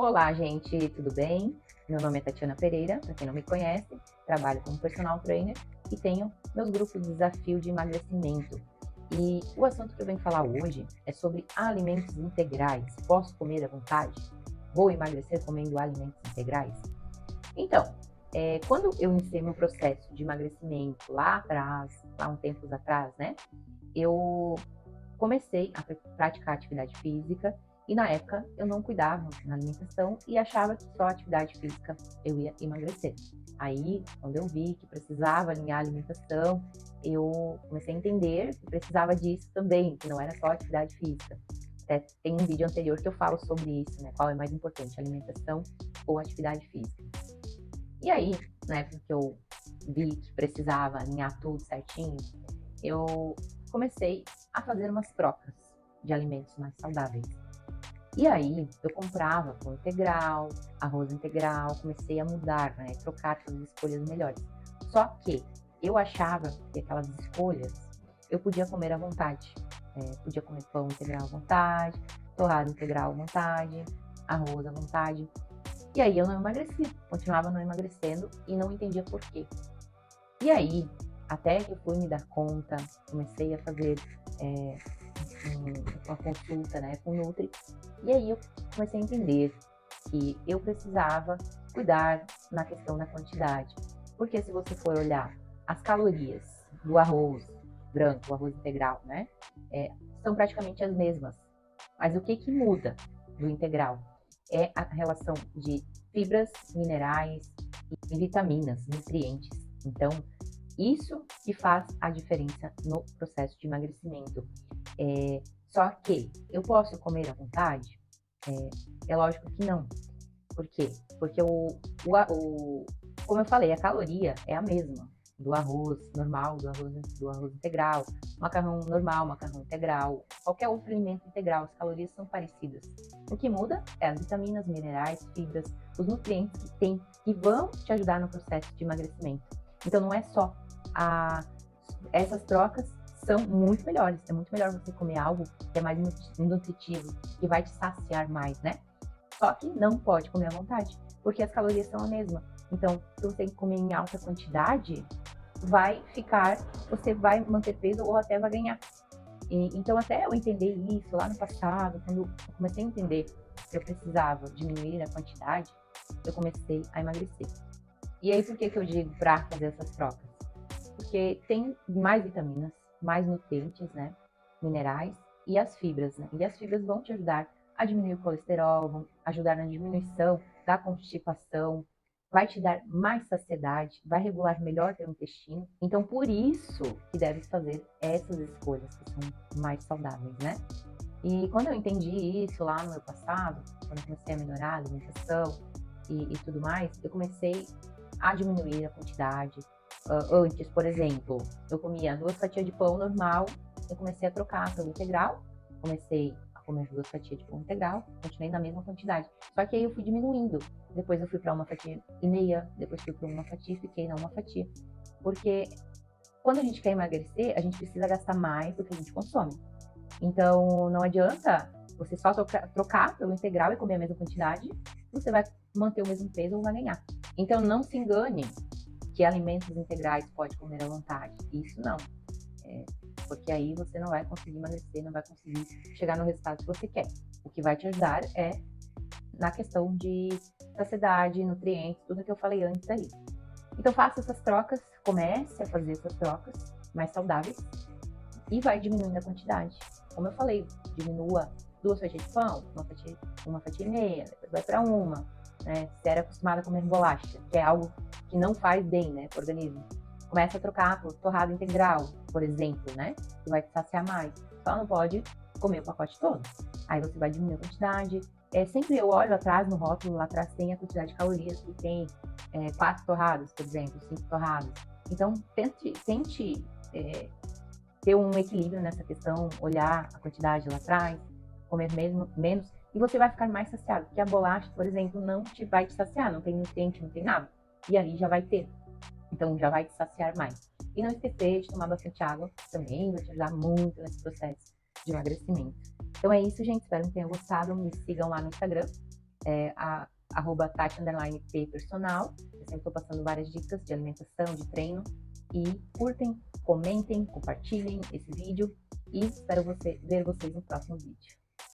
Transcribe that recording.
Olá, gente, tudo bem? Meu nome é Tatiana Pereira, para quem não me conhece, trabalho como personal trainer e tenho meus grupos de desafio de emagrecimento. E o assunto que eu venho falar hoje é sobre alimentos integrais. Posso comer à vontade? Vou emagrecer comendo alimentos integrais? Então, quando eu iniciei meu processo de emagrecimento lá atrás, lá um tempos atrás, né? Eu comecei a praticar atividade física e na época eu não cuidava na alimentação e achava que só atividade física eu ia emagrecer. Aí, quando eu vi que precisava alinhar a alimentação, eu comecei a entender que precisava disso também, que não era só atividade física. Até tem um vídeo anterior que eu falo sobre isso, né? Qual é mais importante, alimentação ou atividade física. E aí, na época que eu vi que precisava alinhar tudo certinho, eu comecei a fazer umas trocas de alimentos mais saudáveis. E aí, eu comprava pão integral, arroz integral, comecei a mudar, né? Trocar as escolhas melhores. Só que eu achava que aquelas escolhas eu podia comer à vontade. Podia comer pão integral à vontade, torrada integral à vontade, arroz à vontade. E aí eu não emagrecia, continuava não emagrecendo e não entendia por quê. E aí, até que eu fui me dar conta, comecei a fazer uma consulta, né, com o Nutri, e aí eu comecei a entender que eu precisava cuidar na questão da quantidade. Porque se você for olhar as calorias do arroz branco, o arroz integral, né, são praticamente as mesmas. Mas o que que muda do integral? É a relação de fibras, minerais e vitaminas, nutrientes. Então, isso que faz a diferença no processo de emagrecimento. Só que eu posso comer à vontade? É lógico que não. Por quê? Porque como eu falei, a caloria é a mesma do arroz normal, do arroz integral, macarrão normal, macarrão integral, qualquer outro alimento integral, as calorias são parecidas. O que muda é as vitaminas, minerais, fibras, os nutrientes que tem, que vão te ajudar no processo de emagrecimento. Então não é só essas trocas são muito melhores. É muito melhor você comer algo que é mais nutritivo, que vai te saciar mais, né? Só que não pode comer à vontade, porque as calorias são a mesma. Então, se você comer em alta quantidade, você vai manter peso ou até vai ganhar. Então, até eu entender isso lá no passado, quando eu comecei a entender que eu precisava diminuir a quantidade, eu comecei a emagrecer. E aí, por que eu digo para fazer essas trocas? Porque tem mais vitaminas, mais nutrientes, né, minerais e as fibras, né? E as fibras vão te ajudar a diminuir o colesterol, vão ajudar na diminuição da constipação, vai te dar mais saciedade, vai regular melhor teu intestino. Então, por isso que deve fazer essas escolhas que são mais saudáveis, né? E quando eu entendi isso lá no meu passado, quando eu comecei a melhorar a alimentação e tudo mais, eu comecei a diminuir a quantidade. Antes, por exemplo, eu comia 2 fatias de pão normal, eu comecei a trocar pelo integral, comecei a comer 2 fatias de pão integral, continuei na mesma quantidade. Só que aí eu fui diminuindo. Depois eu fui para 1,5 fatia, depois fui para 1 fatia e fiquei na 1 fatia. Porque quando a gente quer emagrecer, a gente precisa gastar mais do que a gente consome. Então, não adianta você só trocar pelo integral e comer a mesma quantidade, você vai manter o mesmo peso ou vai ganhar. Então, não se engane que alimentos integrais pode comer à vontade. Isso não. Porque aí você não vai conseguir emagrecer, não vai conseguir chegar no resultado que você quer. O que vai te ajudar é na questão de saciedade, nutrientes, tudo que eu falei antes aí. Então faça essas trocas, comece a fazer essas trocas mais saudáveis e vai diminuindo a quantidade. Como eu falei, diminua 2 fatias de pão, uma fatia e meia, depois vai para uma. Né? Se era acostumada a comer bolacha, que é algo que não faz bem, né, para o organismo, começa a trocar por torrada integral, por exemplo, né, que vai te saciar mais. Só não pode comer o pacote todo. Aí você vai diminuir a quantidade. Sempre eu olho atrás no rótulo, lá atrás tem a quantidade de calorias que tem 4 torradas, por exemplo, 5 torradas. Então, tente ter um equilíbrio nessa questão, olhar a quantidade lá atrás, comer menos, e você vai ficar mais saciado. Porque a bolacha, por exemplo, não vai te saciar, não tem nutriente, não tem nada. E ali já vai ter. Então já vai te saciar mais. E não esquecer de tomar bastante água, também vai te ajudar muito nesse processo de emagrecimento. Então é isso, gente. Espero que tenham gostado. Me sigam lá no Instagram, @Tati_P personal. Eu sempre estou passando várias dicas de alimentação, de treino. E curtem, comentem, compartilhem esse vídeo. E espero ver vocês no próximo vídeo.